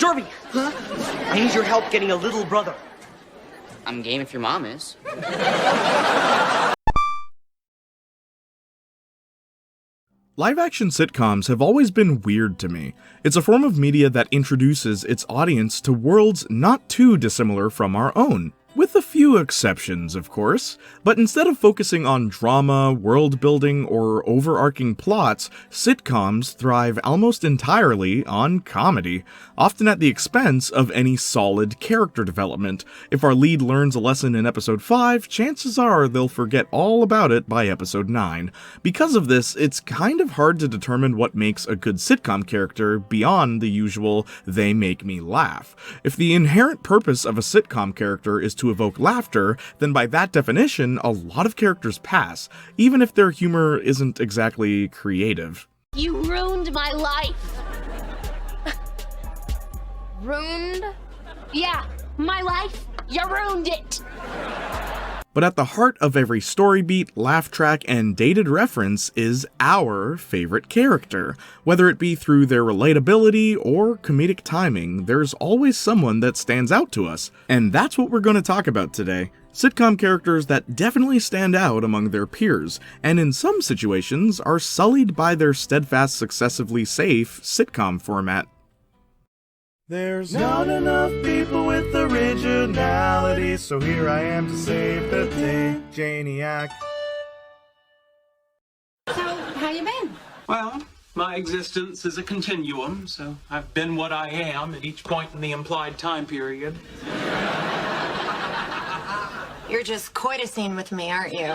Jorby! Huh? I need your help getting a little brother. I'm game if your mom is. Live-action sitcoms have always been weird to me. It's a form of media that introduces its audience to worlds not too dissimilar from our own. With a few exceptions, of course, but instead of focusing on drama, world building, or overarching plots, sitcoms thrive almost entirely on comedy, often at the expense of any solid character development. If our lead learns a lesson in episode 5, chances are they'll forget all about it by episode 9. Because of this, it's kind of hard to determine what makes a good sitcom character beyond the usual, they make me laugh. If the inherent purpose of a sitcom character is to evoke laughter, then by that definition, a lot of characters pass, even if their humor isn't exactly creative. You ruined my life. Ruined? Yeah, my life. You ruined it. But at the heart of every story beat, laugh track, and dated reference is our favorite character. Whether it be through their relatability or comedic timing, there's always someone that stands out to us. And that's what we're going to talk about today. Sitcom characters that definitely stand out among their peers, and in some situations are sullied by their steadfast, successively safe sitcom format. There's not enough people with originality, so here I am to save the day, Jayniac. So, how you been? Well, my existence is a continuum, so I've been what I am at each point in the implied time period. You're just coitusing with me, aren't you?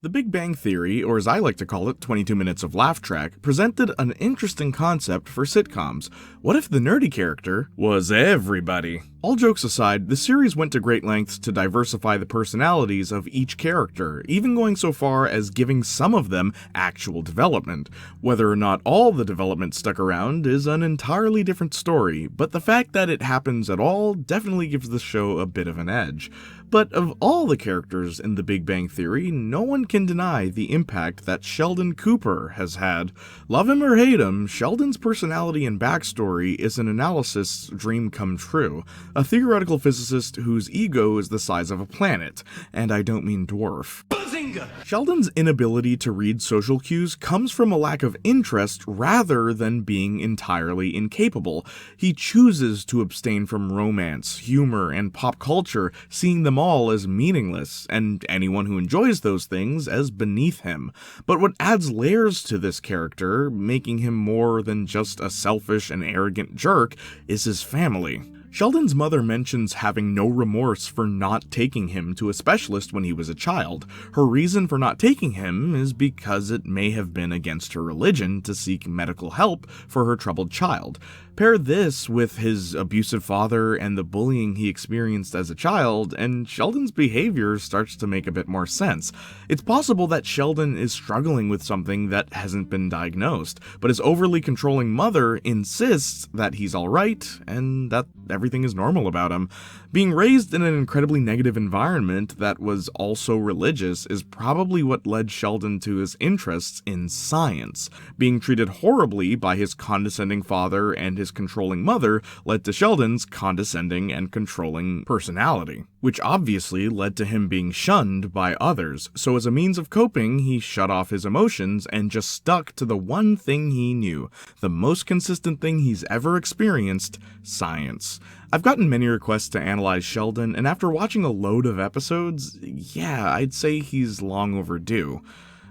The Big Bang Theory, or as I like to call it, 22 Minutes of Laugh Track, presented an interesting concept for sitcoms. What if the nerdy character was everybody? All jokes aside, the series went to great lengths to diversify the personalities of each character, even going so far as giving some of them actual development. Whether or not all the development stuck around is an entirely different story, but the fact that it happens at all definitely gives the show a bit of an edge. But of all the characters in The Big Bang Theory, no one can deny the impact that Sheldon Cooper has had. Love him or hate him, Sheldon's personality and backstory is an analyst's dream come true. A theoretical physicist whose ego is the size of a planet, and I don't mean dwarf. Bazinga! Sheldon's inability to read social cues comes from a lack of interest rather than being entirely incapable. He chooses to abstain from romance, humor, and pop culture, seeing them all as meaningless, and anyone who enjoys those things as beneath him. But what adds layers to this character, making him more than just a selfish and arrogant jerk, is his family. Sheldon's mother mentions having no remorse for not taking him to a specialist when he was a child. Her reason for not taking him is because it may have been against her religion to seek medical help for her troubled child. Pair this with his abusive father and the bullying he experienced as a child, and Sheldon's behavior starts to make a bit more sense. It's possible that Sheldon is struggling with something that hasn't been diagnosed, but his overly controlling mother insists that he's alright and that everything is normal about him. Being raised in an incredibly negative environment that was also religious is probably what led Sheldon to his interests in science. Being treated horribly by his condescending father and his controlling mother led to Sheldon's condescending and controlling personality, which obviously led to him being shunned by others. So as a means of coping, he shut off his emotions and just stuck to the one thing he knew, the most consistent thing he's ever experienced, science. I've gotten many requests to analyze Sheldon, and after watching a load of episodes, yeah, I'd say he's long overdue.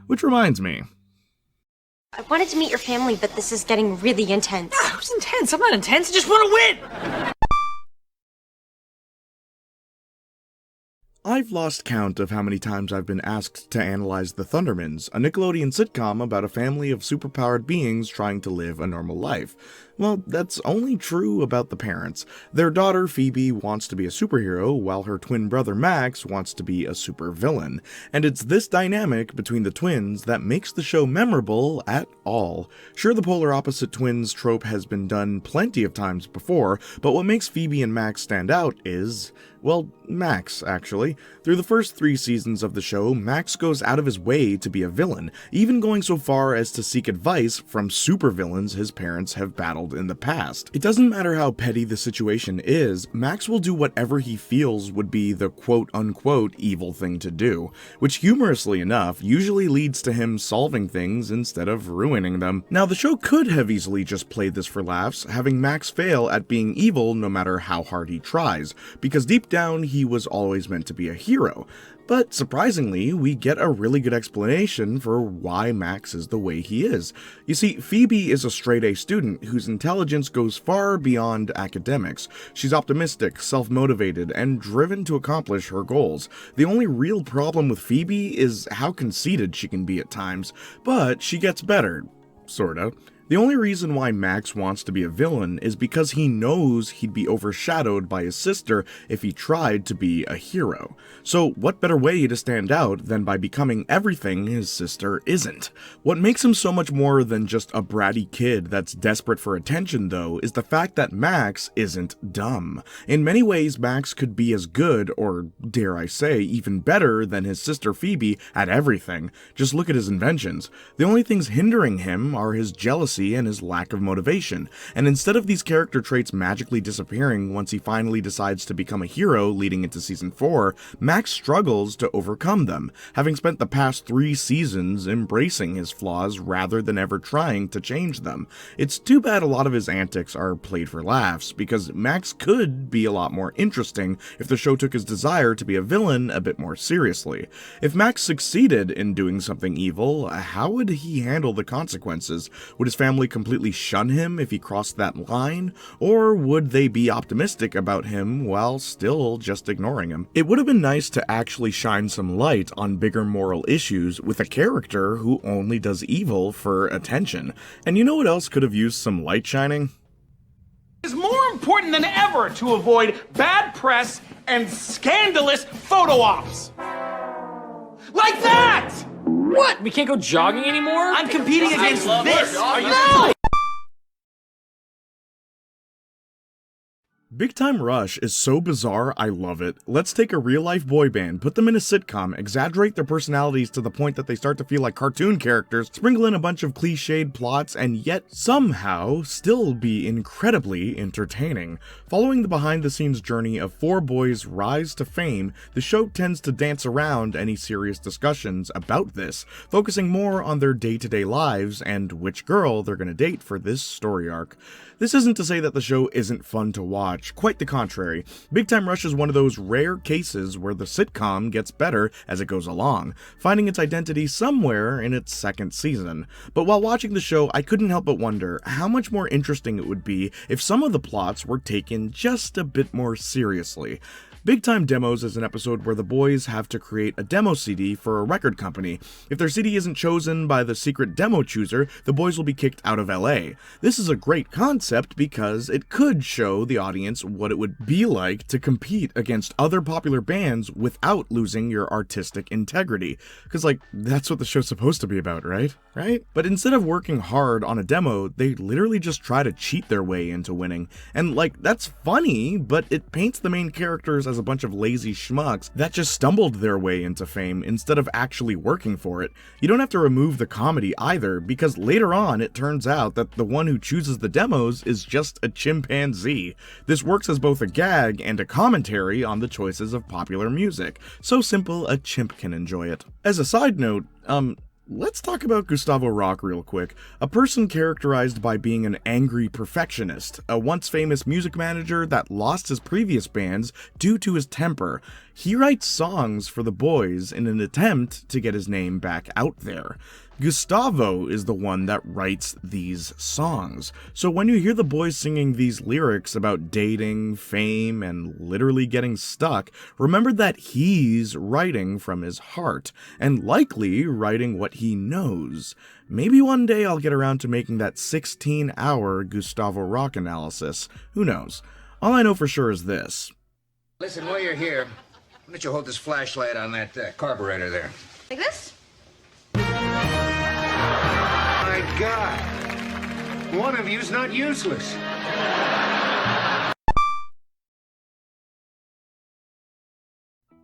Which reminds me. I wanted to meet your family, but this is getting really intense. Who's intense? I'm not intense. I just want to win! I've lost count of how many times I've been asked to analyze The Thundermans, a Nickelodeon sitcom about a family of superpowered beings trying to live a normal life. Well, that's only true about the parents. Their daughter, Phoebe, wants to be a superhero, while her twin brother, Max, wants to be a supervillain. And it's this dynamic between the twins that makes the show memorable at all. Sure, the polar opposite twins trope has been done plenty of times before, but what makes Phoebe and Max stand out is, Well, Max, actually. Through the first 3 seasons of the show, Max goes out of his way to be a villain, even going so far as to seek advice from supervillains his parents have battled in the past. It doesn't matter how petty the situation is, Max will do whatever he feels would be the quote-unquote evil thing to do, which humorously enough usually leads to him solving things instead of ruining them. Now, the show could have easily just played this for laughs, having Max fail at being evil no matter how hard he tries, because deep down he was always meant to be a hero. But surprisingly, we get a really good explanation for why Max is the way he is. You see, Phoebe is a straight-A student whose intelligence goes far beyond academics. She's optimistic, self-motivated, and driven to accomplish her goals. The only real problem with Phoebe is how conceited she can be at times, but she gets better. Sorta. The only reason why Max wants to be a villain is because he knows he'd be overshadowed by his sister if he tried to be a hero. So what better way to stand out than by becoming everything his sister isn't? What makes him so much more than just a bratty kid that's desperate for attention, though, is the fact that Max isn't dumb. In many ways, Max could be as good, or dare I say, even better than his sister Phoebe at everything. Just look at his inventions. The only things hindering him are his jealousy and his lack of motivation, and instead of these character traits magically disappearing once he finally decides to become a hero leading into season 4, Max struggles to overcome them, having spent the past 3 seasons embracing his flaws rather than ever trying to change them. It's too bad a lot of his antics are played for laughs, because Max could be a lot more interesting if the show took his desire to be a villain a bit more seriously. If Max succeeded in doing something evil, how would he handle the consequences? Would his family completely shun him if he crossed that line, or would they be optimistic about him while still just ignoring him? It would have been nice to actually shine some light on bigger moral issues with a character who only does evil for attention. And you know what else could have used some light shining? It's more important than ever to avoid bad press and scandalous photo ops. Like that! What? We can't go jogging anymore? I'm competing against this! Are you no! Big Time Rush is so bizarre, I love it. Let's take a real-life boy band, put them in a sitcom, exaggerate their personalities to the point that they start to feel like cartoon characters, sprinkle in a bunch of cliched plots, and yet somehow still be incredibly entertaining. Following the behind-the-scenes journey of 4 boys' rise to fame, the show tends to dance around any serious discussions about this, focusing more on their day-to-day lives and which girl they're gonna date for this story arc. This isn't to say that the show isn't fun to watch, quite the contrary. Big Time Rush is one of those rare cases where the sitcom gets better as it goes along, finding its identity somewhere in its 2nd season. But while watching the show, I couldn't help but wonder how much more interesting it would be if some of the plots were taken just a bit more seriously. Big Time Demos is an episode where the boys have to create a demo CD for a record company. If their CD isn't chosen by the secret demo chooser, the boys will be kicked out of LA. This is a great concept because it could show the audience what it would be like to compete against other popular bands without losing your artistic integrity. Because, like, that's what the show's supposed to be about, right? But instead of working hard on a demo, they literally just try to cheat their way into winning. And, like, that's funny, but it paints the main characters as a bunch of lazy schmucks that just stumbled their way into fame instead of actually working for it. You don't have to remove the comedy either, because later on it turns out that the one who chooses the demos is just a chimpanzee. This works as both a gag and a commentary on the choices of popular music. So simple a chimp can enjoy it. As a side note, let's talk about Gustavo Rock real quick, a person characterized by being an angry perfectionist, a once famous music manager that lost his previous bands due to his temper. He writes songs for the boys in an attempt to get his name back out there. Gustavo is the one that writes these songs. So when you hear the boys singing these lyrics about dating, fame, and literally getting stuck, remember that he's writing from his heart, and likely writing what he knows. Maybe one day I'll get around to making that 16-hour Gustavo Rock analysis. Who knows? All I know for sure is this. Listen, while you're here, why don't you hold this flashlight on that carburetor there? Like this? My God, one of you's not useless.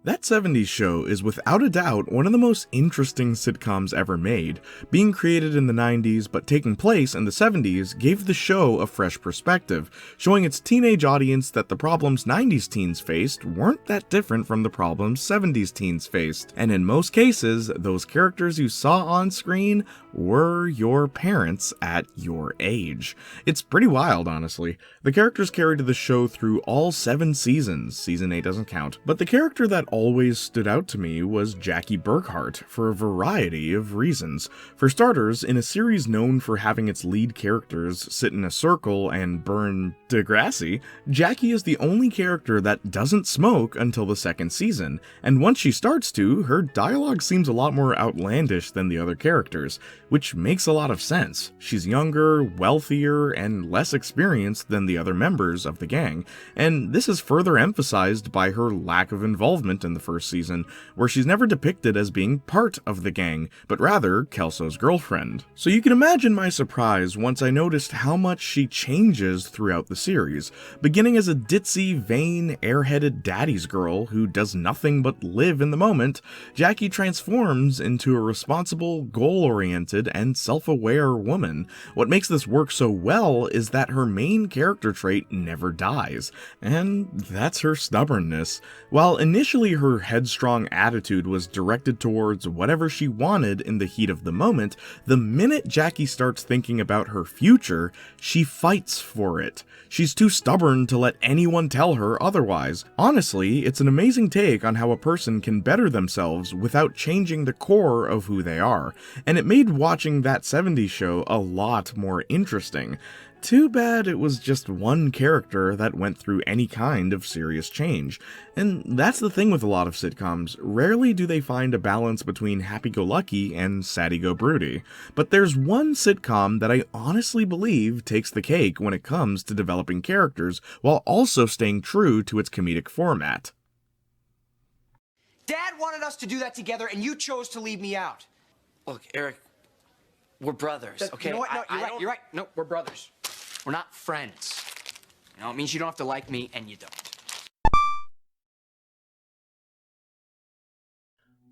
That 70s show is without a doubt one of the most interesting sitcoms ever made. Being created in the 90s but taking place in the 70s gave the show a fresh perspective, showing its teenage audience that the problems 90s teens faced weren't that different from the problems 70s teens faced. And in most cases, those characters you saw on screen were your parents at your age. It's pretty wild, honestly. The characters carried the show through all 7 seasons. Season 8 doesn't count. But the character that always stood out to me was Jackie Burkhart, for a variety of reasons. For starters, in a series known for having its lead characters sit in a circle and burn Degrassi, Jackie is the only character that doesn't smoke until the 2nd season, and once she starts to, her dialogue seems a lot more outlandish than the other characters, which makes a lot of sense. She's younger, wealthier, and less experienced than the other members of the gang, and this is further emphasized by her lack of involvement in the first season, where she's never depicted as being part of the gang, but rather Kelso's girlfriend. So you can imagine my surprise once I noticed how much she changes throughout the series. Beginning as a ditzy, vain, airheaded daddy's girl who does nothing but live in the moment, Jackie transforms into a responsible, goal-oriented, and self-aware woman. What makes this work so well is that her main character trait never dies, and that's her stubbornness. While initially her headstrong attitude was directed towards whatever she wanted in the heat of the moment, the minute Jackie starts thinking about her future, she fights for it. She's too stubborn to let anyone tell her otherwise. Honestly, it's an amazing take on how a person can better themselves without changing the core of who they are, and it made watching that 70s show a lot more interesting. Too bad it was just one character that went through any kind of serious change. And that's the thing with a lot of sitcoms, rarely do they find a balance between happy-go-lucky and saddy-go-broody. But there's one sitcom that I honestly believe takes the cake when it comes to developing characters while also staying true to its comedic format. Dad wanted us to do that together, and you chose to leave me out. Look, Eric, we're brothers, okay? You know what? No, you're right. No, we're brothers. We're not friends. You know, it means you don't have to like me, and you don't.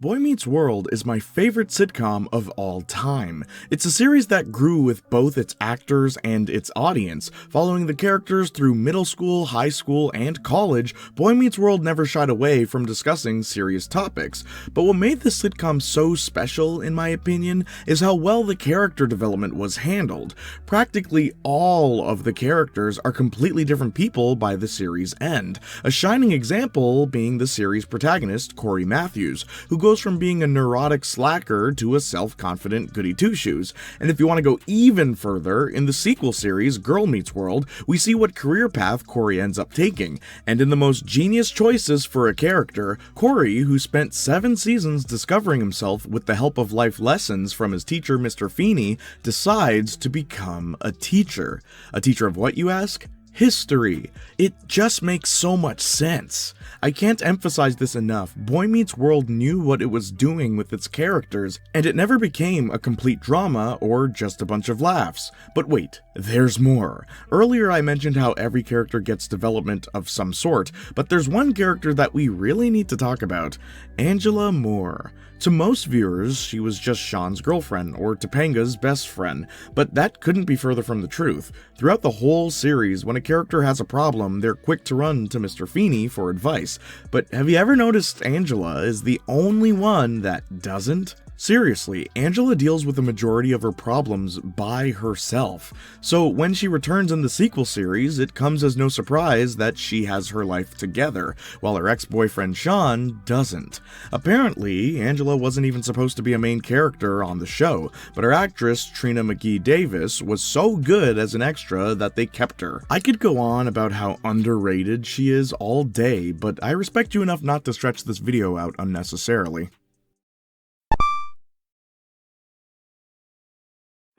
Boy Meets World is my favorite sitcom of all time. It's a series that grew with both its actors and its audience. Following the characters through middle school, high school, and college, Boy Meets World never shied away from discussing serious topics. But what made this sitcom so special, in my opinion, is how well the character development was handled. Practically all of the characters are completely different people by the series' end. A shining example being the series protagonist, Corey Matthews, who goes from being a neurotic slacker to a self-confident goody-two-shoes. And if you want to go even further, in the sequel series, Girl Meets World, we see what career path Corey ends up taking. And in the most genius choices for a character, Corey, who spent 7 seasons discovering himself with the help of life lessons from his teacher, Mr. Feeney, decides to become a teacher. A teacher of what, you ask? History. It just makes so much sense. I can't emphasize this enough. Boy Meets World knew what it was doing with its characters, and it never became a complete drama or just a bunch of laughs. But wait, there's more. Earlier I mentioned how every character gets development of some sort, but there's one character that we really need to talk about: Angela Moore. To most viewers, she was just Sean's girlfriend, or Topanga's best friend, but that couldn't be further from the truth. Throughout the whole series, when a character has a problem, they're quick to run to Mr. Feeney for advice. But have you ever noticed Angela is the only one that doesn't? Seriously, Angela deals with the majority of her problems by herself. So when she returns in the sequel series, it comes as no surprise that she has her life together, while her ex-boyfriend Sean doesn't. Apparently, Angela wasn't even supposed to be a main character on the show, but her actress Trina McGee Davis was so good as an extra that they kept her. I could go on about how underrated she is all day, but I respect you enough not to stretch this video out unnecessarily.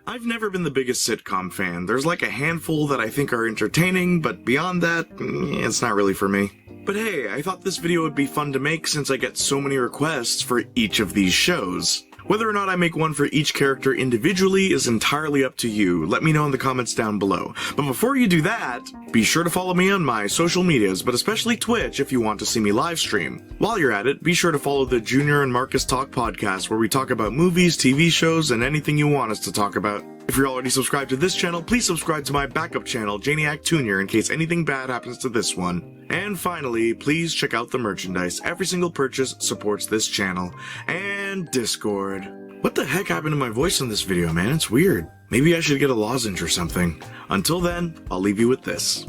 I've never been the biggest sitcom fan. There's like a handful that I think are entertaining, but beyond that, it's not really for me. But hey, I thought this video would be fun to make since I get so many requests for each of these shows. Whether or not I make one for each character individually is entirely up to you. Let me know in the comments down below. But before you do that, be sure to follow me on my social medias, but especially Twitch if you want to see me live stream. While you're at it, be sure to follow the Junior and Marcus Talk podcast, where we talk about movies, TV shows, and anything you want us to talk about. If you're already subscribed to this channel, please subscribe to my backup channel, Jayniac Jr., in case anything bad happens to this one. And finally, please check out the merchandise. Every single purchase supports this channel. And Discord. What the heck happened to my voice in this video, man? It's weird. Maybe I should get a lozenge or something. Until then, I'll leave you with this.